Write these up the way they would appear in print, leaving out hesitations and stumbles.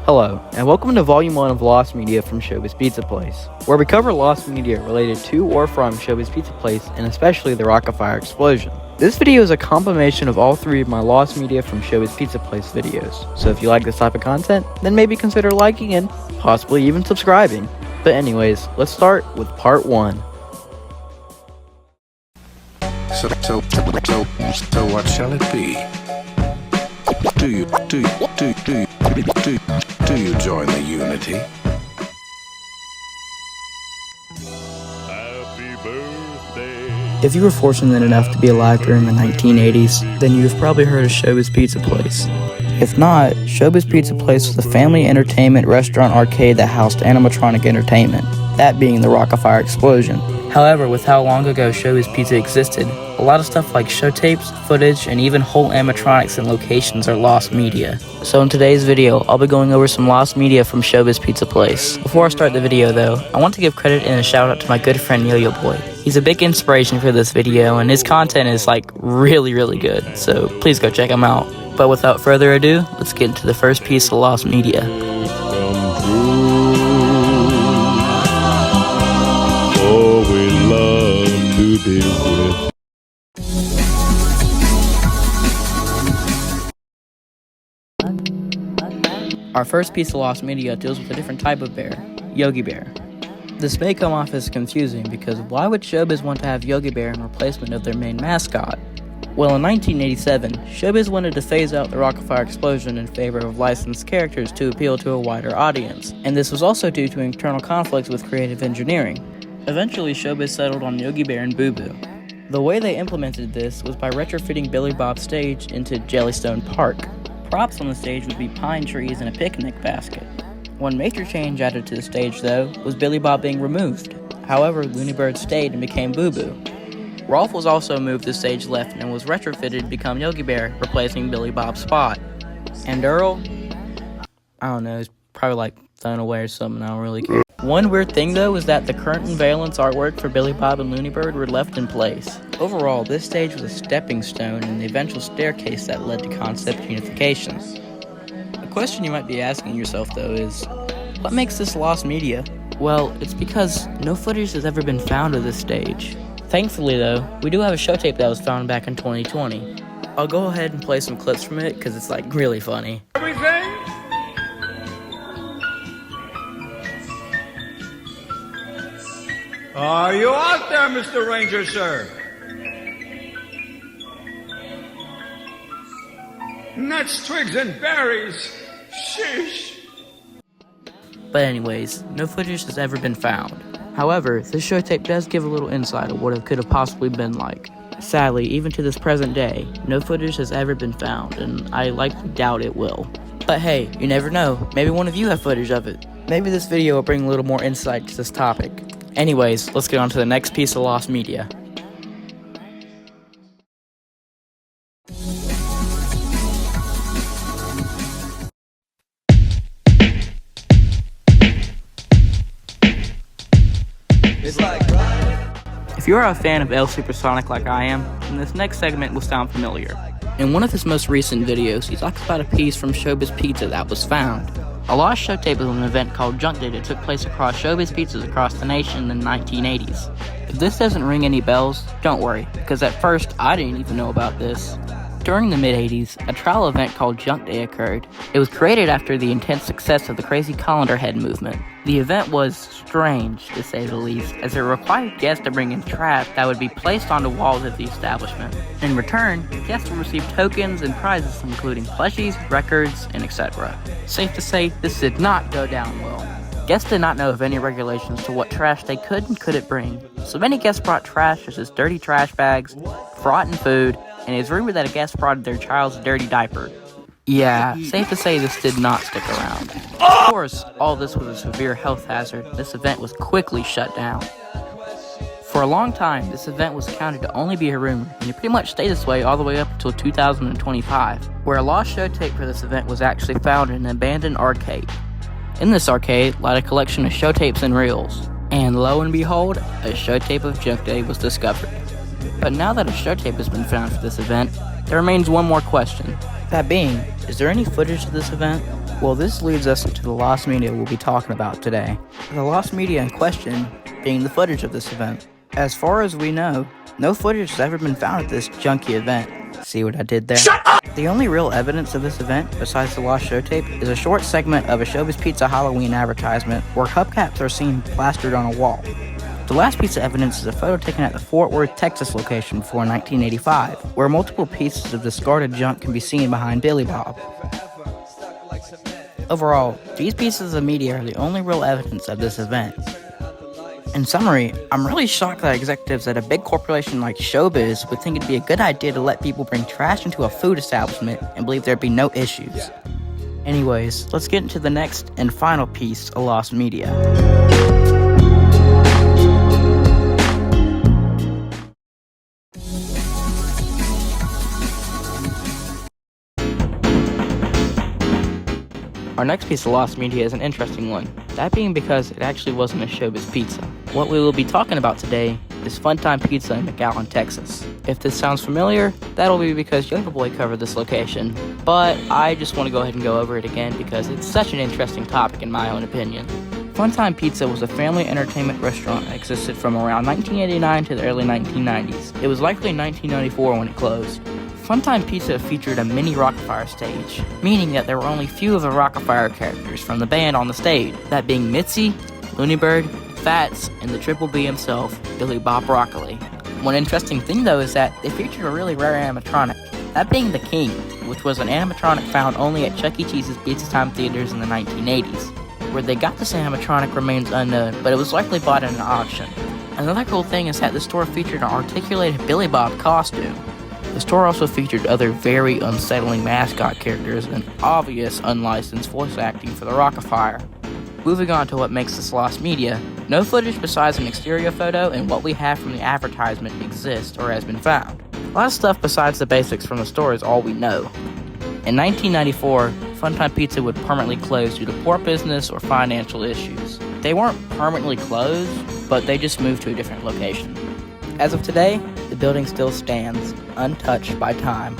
Hello, and welcome to Volume 1 of Lost Media from Showbiz Pizza Place, where we cover lost media related to or from Showbiz Pizza Place, and especially the Rockafire explosion. This video is a combination of all three of my lost media from Showbiz Pizza Place videos, so if you like this type of content, then maybe consider liking and possibly even subscribing. But anyways, let's start with part 1. So what shall it be? Do you join the unity? Happy birthday. If you were fortunate enough to be alive during the 1980s, then you've probably heard of Showbiz Pizza Place. If not, Showbiz Pizza Place was a family entertainment restaurant arcade that housed animatronic entertainment, that being the Rockafire explosion. However, with how long ago Showbiz Pizza existed, a lot of stuff like show tapes, footage, and even whole animatronics and locations are lost media. So in today's video, I'll be going over some lost media from Showbiz Pizza Place. Before I start the video though, I want to give credit and a shout out to my good friend Yo-Yo Boy. He's a big inspiration for this video and his content is really good, so please go check him out. But without further ado, let's get into the first piece of lost media. To be with. Our first piece of lost media deals with a different type of bear, Yogi Bear. This may come off as confusing because why would Showbiz want to have Yogi Bear in replacement of their main mascot? Well, in 1987, Showbiz wanted to phase out the Rockafire explosion in favor of licensed characters to appeal to a wider audience, and this was also due to internal conflicts with creative engineering. Eventually, Showbiz settled on Yogi Bear and Boo Boo. The way they implemented this was by retrofitting Billy Bob's stage into Jellystone Park. Props on the stage would be pine trees and a picnic basket. One major change added to the stage, though, was Billy Bob being removed. However, Looney Bird stayed and became Boo Boo. Rolf was also moved to stage left and was retrofitted to become Yogi Bear, replacing Billy Bob's spot. And Earl? I don't know, he's probably thrown away or something, I don't really care. One weird thing though is that the current and valence artwork for Billy Bob and Looney Bird were left in place. Overall, this stage was a stepping stone in the eventual staircase that led to concept unification. A question you might be asking yourself though is, what makes this lost media? Well, it's because no footage has ever been found of this stage. Thankfully though, we do have a show tape that was found back in 2020. I'll go ahead and play some clips from it because it's really funny. Everything? Are you out there, Mr. Ranger, sir? Nuts, twigs, and berries. Sheesh. But anyways, no footage has ever been found. However, this show tape does give a little insight of what it could have possibly been like. Sadly, even to this present day, no footage has ever been found, and I likely doubt it will. But hey, you never know, maybe one of you have footage of it. Maybe this video will bring a little more insight to this topic. Anyways, let's get on to the next piece of lost media. If you are a fan of El Supersonic like I am, then this next segment will sound familiar. In one of his most recent videos, he talks about a piece from Showbiz Pizza that was found. A lost show tape of an event called Junk Day that took place across Showbiz Pizzas across the nation in the 1980s. If this doesn't ring any bells, don't worry, because at first I didn't even know about this. During the mid-80s, a trial event called Junk Day occurred. It was created after the intense success of the Crazy Colander Head movement. The event was strange, to say the least, as it required guests to bring in trash that would be placed on the walls of the establishment. In return, guests would receive tokens and prizes including plushies, records, and etc. Safe to say, this did not go down well. Guests did not know of any regulations to what trash they could and couldn't bring, so many guests brought trash such as dirty trash bags, rotten food, and it is rumored that a guest brought their child's dirty diaper. Yeah, safe to say this did not stick around. Of course, all this was a severe health hazard. This event was quickly shut down. For a long time, this event was counted to only be a rumor, and it pretty much stayed this way all the way up until 2025, where a lost show tape for this event was actually found in an abandoned arcade. In this arcade lied a collection of show tapes and reels, and lo and behold, a show tape of Junk Day was discovered. But now that a show tape has been found for this event, there remains one more question. That being, is there any footage of this event? Well, this leads us to the lost media we'll be talking about today. The lost media in question being the footage of this event. As far as we know, no footage has ever been found at this junky event. See what I did there? Shut up! The only real evidence of this event, besides the lost show tape, is a short segment of a Showbiz Pizza Halloween advertisement where hubcaps are seen plastered on a wall. The last piece of evidence is a photo taken at the Fort Worth, Texas location before 1985, where multiple pieces of discarded junk can be seen behind Billy Bob. Overall, these pieces of media are the only real evidence of this event. In summary, I'm really shocked that executives at a big corporation like Showbiz would think it'd be a good idea to let people bring trash into a food establishment and believe there'd be no issues. Anyways, let's get into the next and final piece of lost media. Our next piece of lost media is an interesting one, that being because it actually wasn't a Showbiz pizza. What we will be talking about today is Funtime Pizza in McAllen, Texas. If this sounds familiar, that'll be because Yogi Boy covered this location, but I just want to go ahead and go over it again because it's such an interesting topic in my own opinion. Funtime Pizza was a family entertainment restaurant that existed from around 1989 to the early 1990s. It was likely 1994 when it closed. Funtime Pizza featured a mini Rockafire stage, meaning that there were only few of the Rockafire characters from the band on the stage, that being Mitzi, Looney Bird, Fats, and the Triple B himself, Billy Bob Broccoli. One interesting thing though is that they featured a really rare animatronic, that being the King, which was an animatronic found only at Chuck E. Cheese's Pizza Time theaters in the 1980s. Where they got this animatronic remains unknown, but it was likely bought in an auction. Another cool thing is that the store featured an articulated Billy Bob costume. The store also featured other very unsettling mascot characters and obvious unlicensed voice acting for the Rockafire. Moving on to what makes this lost media, no footage besides an exterior photo and what we have from the advertisement exists or has been found. A lot of stuff besides the basics from the store is all we know. In 1994, Funtime Pizza would permanently close due to poor business or financial issues. They weren't permanently closed, but they just moved to a different location. As of today, the building still stands, untouched by time.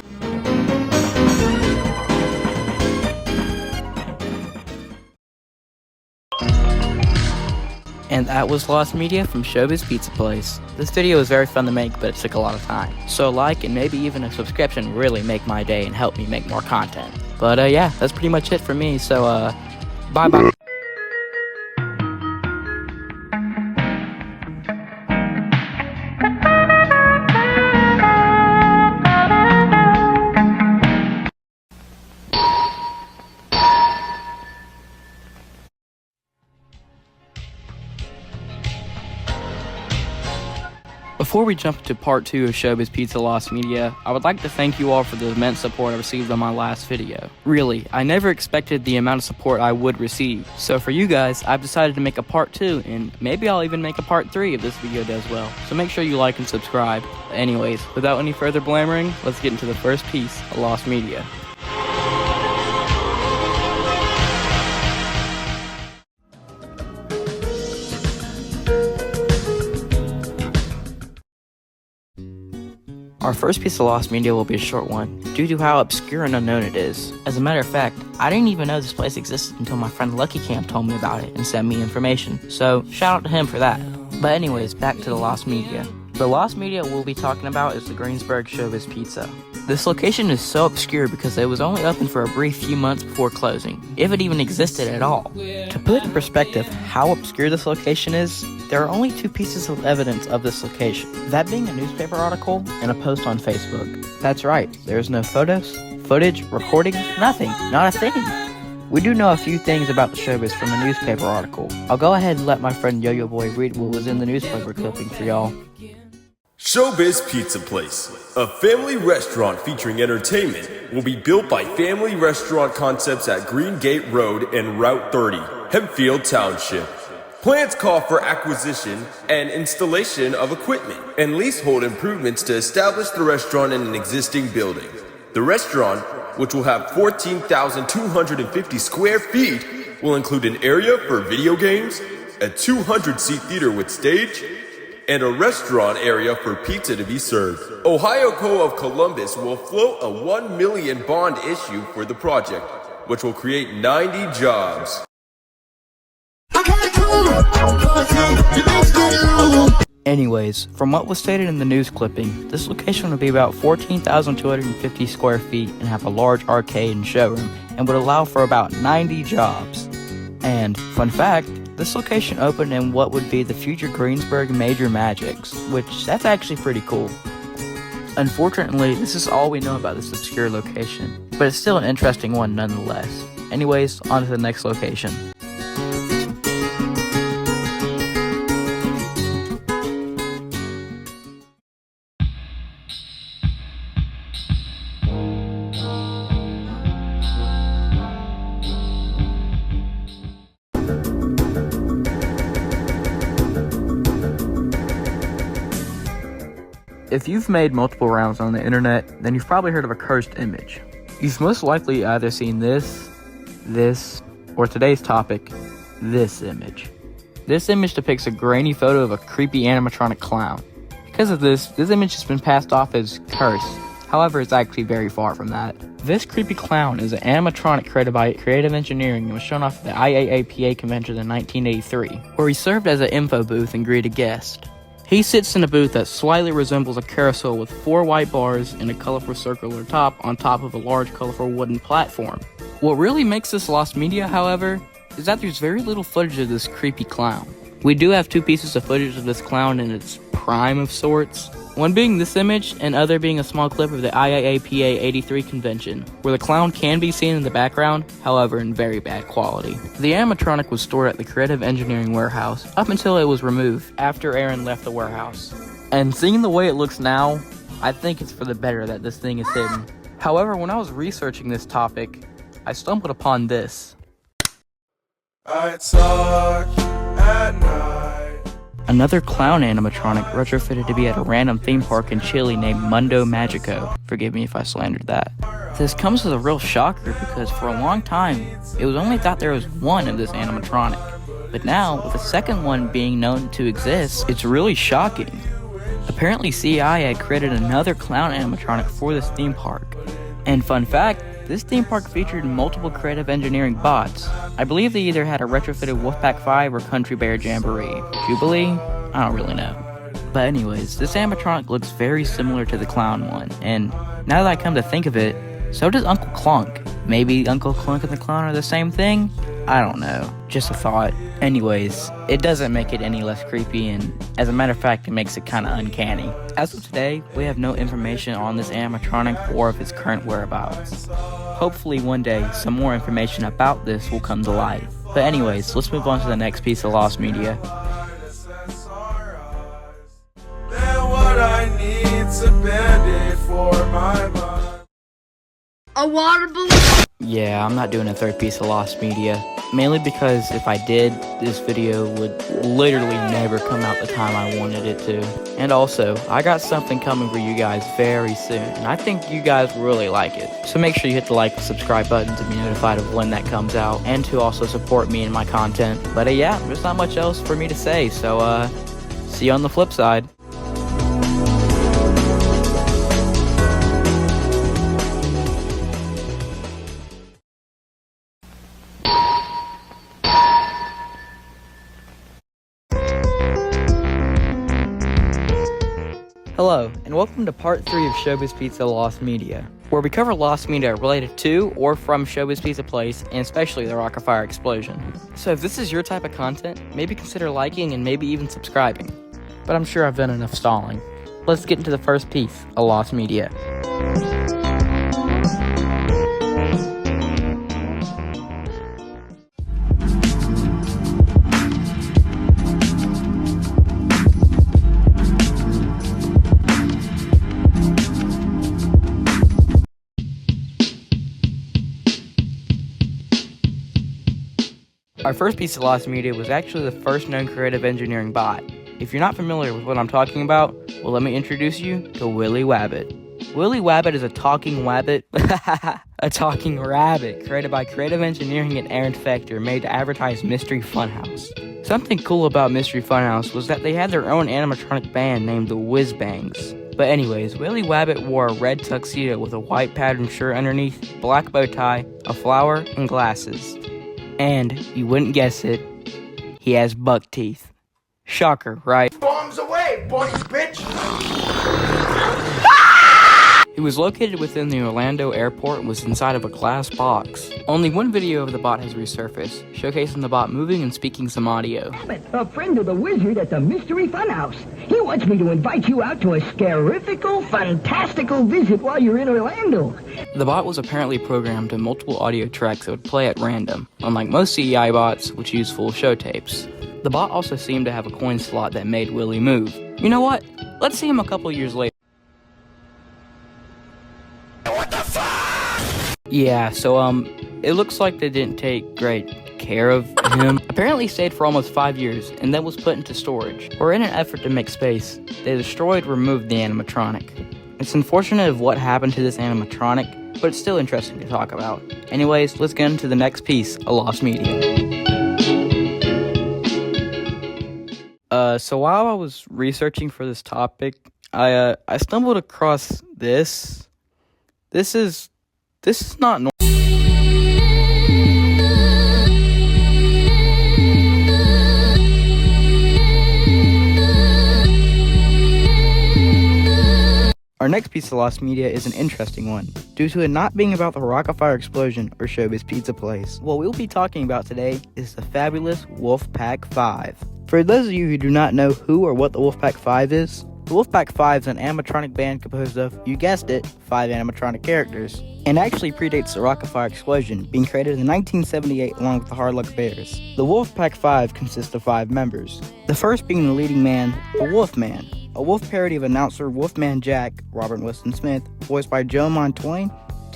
And that was Lost Media from Showbiz Pizza Place. This video was very fun to make, but it took a lot of time. So a like and maybe even a subscription really make my day and help me make more content. But yeah, that's pretty much it for me, so bye-bye. Before we jump to part 2 of Showbiz Pizza Lost Media, I would like to thank you all for the immense support I received on my last video. Really, I never expected the amount of support I would receive. So for you guys, I've decided to make a part 2, and maybe I'll even make a part 3 if this video does well. So make sure you like and subscribe. Anyways, without any further blammering, let's get into the first piece of Lost Media. Our first piece of lost media will be a short one, due to how obscure and unknown it is. As a matter of fact, I didn't even know this place existed until my friend Lucky Camp told me about it and sent me information, so shout out to him for that. But anyways, back to the lost media. The lost media we'll be talking about is the Greensburg Showbiz Pizza. This location is so obscure because it was only open for a brief few months before closing, if it even existed at all. To put in perspective how obscure this location is, there are only 2 pieces of evidence of this location, that being a newspaper article and a post on Facebook. That's right, there's no photos, footage, recording, nothing, not a thing. We do know a few things about the Showbiz from a newspaper article. I'll go ahead and let my friend Yo-Yo Boy read what was in the newspaper clipping for y'all. Showbiz Pizza Place, a family restaurant featuring entertainment, will be built by Family Restaurant Concepts at Green Gate Road and Route 30, Hempfield Township. Plans call for acquisition and installation of equipment and leasehold improvements to establish the restaurant in an existing building. The restaurant, which will have 14,250 square feet, will include an area for video games, a 200-seat theater with stage, and a restaurant area for pizza to be served. Ohio Co. of Columbus will float a $1 million bond issue for the project, which will create 90 jobs. Anyways, from what was stated in the news clipping, this location would be about 14,250 square feet and have a large arcade and showroom, and would allow for about 90 jobs. And, fun fact, this location opened in what would be the future Greensburg Major Magics, which that's actually pretty cool. Unfortunately, this is all we know about this obscure location, but it's still an interesting one nonetheless. Anyways, on to the next location. If you've made multiple rounds on the internet, then you've probably heard of a cursed image. You've most likely either seen this, or today's topic, this image. This image depicts a grainy photo of a creepy animatronic clown. Because of this image has been passed off as cursed. However, it's actually very far from that. This creepy clown is an animatronic created by Creative Engineering and was shown off at the IAAPA convention in 1983, where he served as an info booth and greeted guests. He sits in a booth that slightly resembles a carousel with 4 white bars and a colorful circular top on top of a large colorful wooden platform. What really makes this lost media, however, is that there's very little footage of this creepy clown. We do have 2 pieces of footage of this clown in its prime of sorts, one being this image and other being a small clip of the IAAPA 83 convention, where the clown can be seen in the background, however in very bad quality. The animatronic was stored at the Creative Engineering warehouse up until it was removed after Aaron left the warehouse. And seeing the way it looks now, I think it's for the better that this thing is hidden. However, when I was researching this topic, I stumbled upon this. I talk at night. Another clown animatronic retrofitted to be at a random theme park in Chile named Mundo Magico. Forgive me if I slandered that. This comes as a real shocker because for a long time, it was only thought there was one of this animatronic. But now, with a second one being known to exist, it's really shocking. Apparently CI had created another clown animatronic for this theme park. And fun fact, this theme park featured multiple Creative Engineering bots. I believe they either had a retrofitted Wolfpack 5 or Country Bear Jamboree. Jubilee? I don't really know. But anyways, this animatronic looks very similar to the clown one, and now that I come to think of it, so does Uncle Clunk. Maybe Uncle Clunk and the clown are the same thing? I don't know. Just a thought. Anyways, it doesn't make it any less creepy, and as a matter of fact, it makes it kinda uncanny. As of today, we have no information on this animatronic or of its current whereabouts. Hopefully one day, some more information about this will come to light. But anyways, let's move on to the next piece of lost media. Then what I need's a band-aid for my mind. A water balloon. Yeah, I'm not doing a third piece of lost media. Mainly because if I did, this video would literally never come out the time I wanted it to. And also, I got something coming for you guys very soon, and I think you guys will really like it. So make sure you hit the like and subscribe button to be notified of when that comes out, and to also support me and my content. But yeah, there's not much else for me to say, so see you on the flip side. Hello, and welcome to part 3 of Showbiz Pizza Lost Media, where we cover lost media related to or from Showbiz Pizza Place, and especially the Rock of Fire explosion. So if this is your type of content, maybe consider liking and maybe even subscribing. But I'm sure I've done enough stalling. Let's get into the first piece of lost media. Our first piece of lost media was actually the first known Creative Engineering bot. If you're not familiar with what I'm talking about, well, let me introduce you to Willie Wabbit. Willie Wabbit is a talking wabbit, a talking rabbit created by Creative Engineering and Aaron Fector, made to advertise Mystery Funhouse. Something cool about Mystery Funhouse was that they had their own animatronic band named the Whiz Bangs. But anyways, Willie Wabbit wore a red tuxedo with a white patterned shirt underneath, black bow tie, a flower, and glasses. And, you wouldn't guess it, he has buck teeth. Shocker, right? Bombs away, boys, bitch! It was located within the Orlando airport and was inside of a glass box. Only one video of the bot has resurfaced, showcasing the bot moving and speaking some audio. A friend of the wizard at the Mystery Funhouse. He wants me to invite you out to a scarifical, fantastical visit while you're in Orlando. The bot was apparently programmed to multiple audio tracks that would play at random, unlike most CEI bots, which use full show tapes. The bot also seemed to have a coin slot that made Willie move. You know what? Let's see him a couple years later. Yeah, so, it looks like they didn't take great care of him. Apparently he stayed for almost 5 years, and then was put into storage. Or in an effort to make space, they removed the animatronic. It's unfortunate of what happened to this animatronic, but it's still interesting to talk about. Anyways, let's get into the next piece, A Lost Media. So while I was researching for this topic, I stumbled across this. This is not normal. Our next piece of lost media is an interesting one, due to it not being about the Rock-afire explosion or Showbiz Pizza Place. What we'll be talking about today is the fabulous Wolfpack 5. For those of you who do not know who or what the Wolfpack 5 is, the Wolfpack 5 is an animatronic band composed of, you guessed it, 5 animatronic characters, and actually predates the Rock-afire explosion, being created in 1978 along with the Hard Luck Bears. The Wolfpack 5 consists of 5 members, the first being the leading man, the Wolfman, a wolf parody of announcer Wolfman Jack, Robert Weston Smith, voiced by Joe Montoya.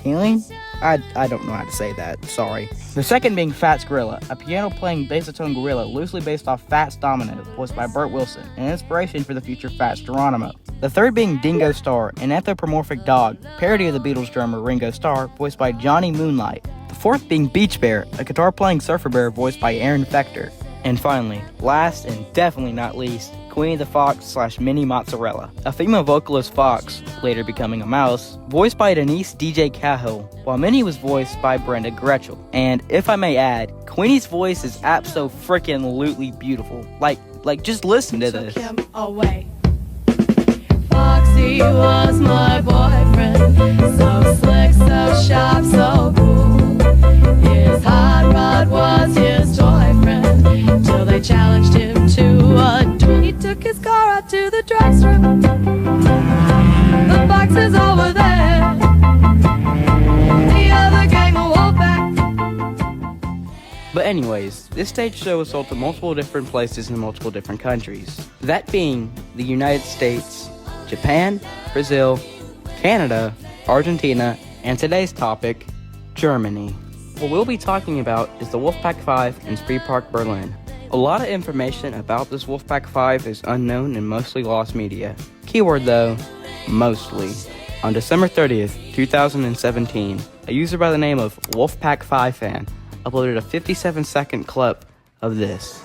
I don't know how to say that, sorry. The second being Fats Gorilla, a piano-playing baritone gorilla loosely based off Fats Domino, voiced by Burt Wilson, an inspiration for the future Fats Geronimo. The third being Dingo Star, an anthropomorphic dog, parody of the Beatles drummer Ringo Starr, voiced by Johnny Moonlight. The fourth being Beach Bear, a guitar-playing surfer bear voiced by Aaron Fector. And finally, last and definitely not least, Queenie the Fox / Mini Mozzarella, a female vocalist fox, later becoming a mouse, voiced by Denise DJ Cahill, while Minnie was voiced by Brenda Gretchel. And if I may add, Queenie's voice is abso-freaking-lutely beautiful. Like just listen to this. Took him away. Foxy was my boyfriend, so slick, so sharp, so cool. His hot rod was his toy friend, till they challenged him to a duel. He took his car out to the dragstrip. The foxes all were there. The other gang of Wolfpack. But anyways, this stage show was sold to multiple different places in multiple different countries. That being the United States, Japan, Brazil, Canada, Argentina, and today's topic, Germany. What we'll be talking about is the Wolfpack 5 in Spree Park, Berlin. A lot of information about this Wolfpack 5 is unknown and mostly lost media. Keyword though, mostly. On December 30th, 2017, a user by the name of Wolfpack 5 Fan uploaded a 57-second clip of this.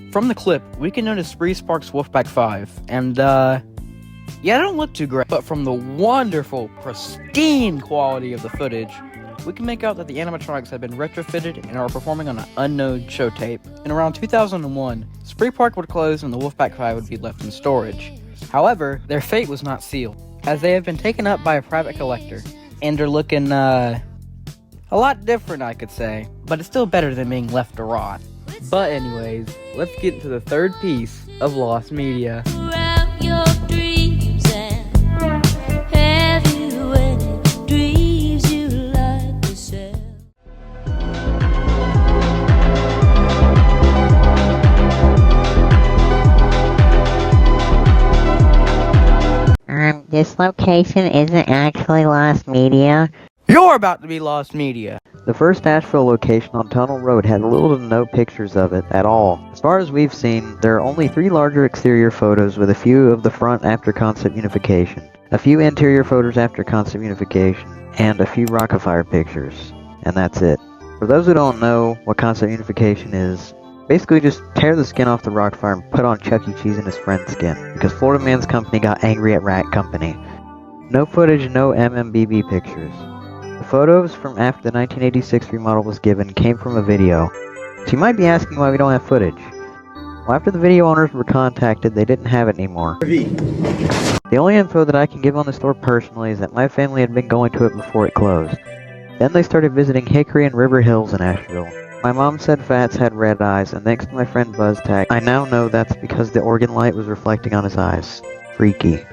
From the clip, we can notice Spree Park's Wolfpack 5, and yeah, they don't look too great, but from the wonderful, pristine quality of the footage, we can make out that the animatronics have been retrofitted and are performing on an unknown show tape. In around 2001, Spree Park would close and the Wolfpack 5 would be left in storage. However, their fate was not sealed, as they have been taken up by a private collector, and are looking, a lot different, I could say, but it's still better than being left to rot. But anyways, let's get into the third piece of lost media. This location isn't actually lost media. You're about to be lost media. The first Asheville location on Tunnel Road had little to no pictures of it at all. As far as we've seen, there are only 3 larger exterior photos with a few of the front after concept unification, a few interior photos after concept unification, and a few rock-afire pictures. And that's it. For those who don't know what concept unification is, basically just tear the skin off the rock-afire and put on Chuck E. Cheese and his friend's skin, because Florida Man's Company got angry at Rat Company. No footage, no MMBB pictures. The photos from after the 1986 remodel was given came from a video. So you might be asking why we don't have footage. Well, after the video owners were contacted, they didn't have it anymore. The only info that I can give on the store personally is that my family had been going to it before it closed. Then they started visiting Hickory and River Hills in Asheville. My mom said Fats had red eyes, and thanks to my friend BuzzTag, I now know that's because the organ light was reflecting on his eyes. Freaky.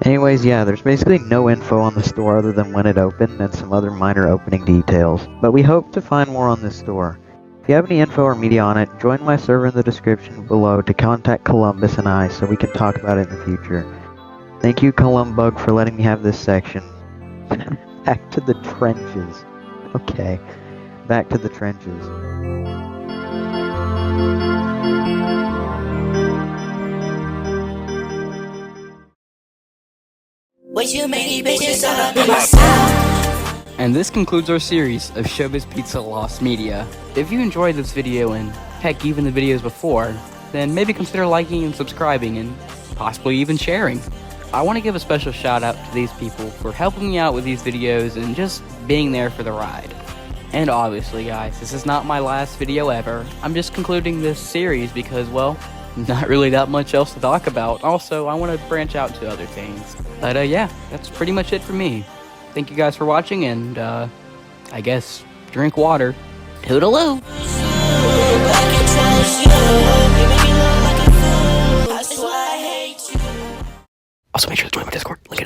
Anyways, yeah, there's basically no info on the store other than when it opened and some other minor opening details. But we hope to find more on this store. If you have any info or media on it, join my server in the description below to contact Columbus and I so we can talk about it in the future. Thank you, Columbug, for letting me have this section. Back to the trenches. Okay, back to the trenches. And this concludes our series of Showbiz Pizza Lost Media. If you enjoyed this video and, heck, even the videos before, then maybe consider liking and subscribing and possibly even sharing. I want to give a special shout out to these people for helping me out with these videos and just being there for the ride. And obviously, guys, this is not my last video ever. I'm just concluding this series because, well, not really that much else to talk about. Also, I want to branch out to other things. But yeah, that's pretty much it for me. Thank you guys for watching, and I guess drink water. Toodaloo! Also, make sure to join my Discord. Link in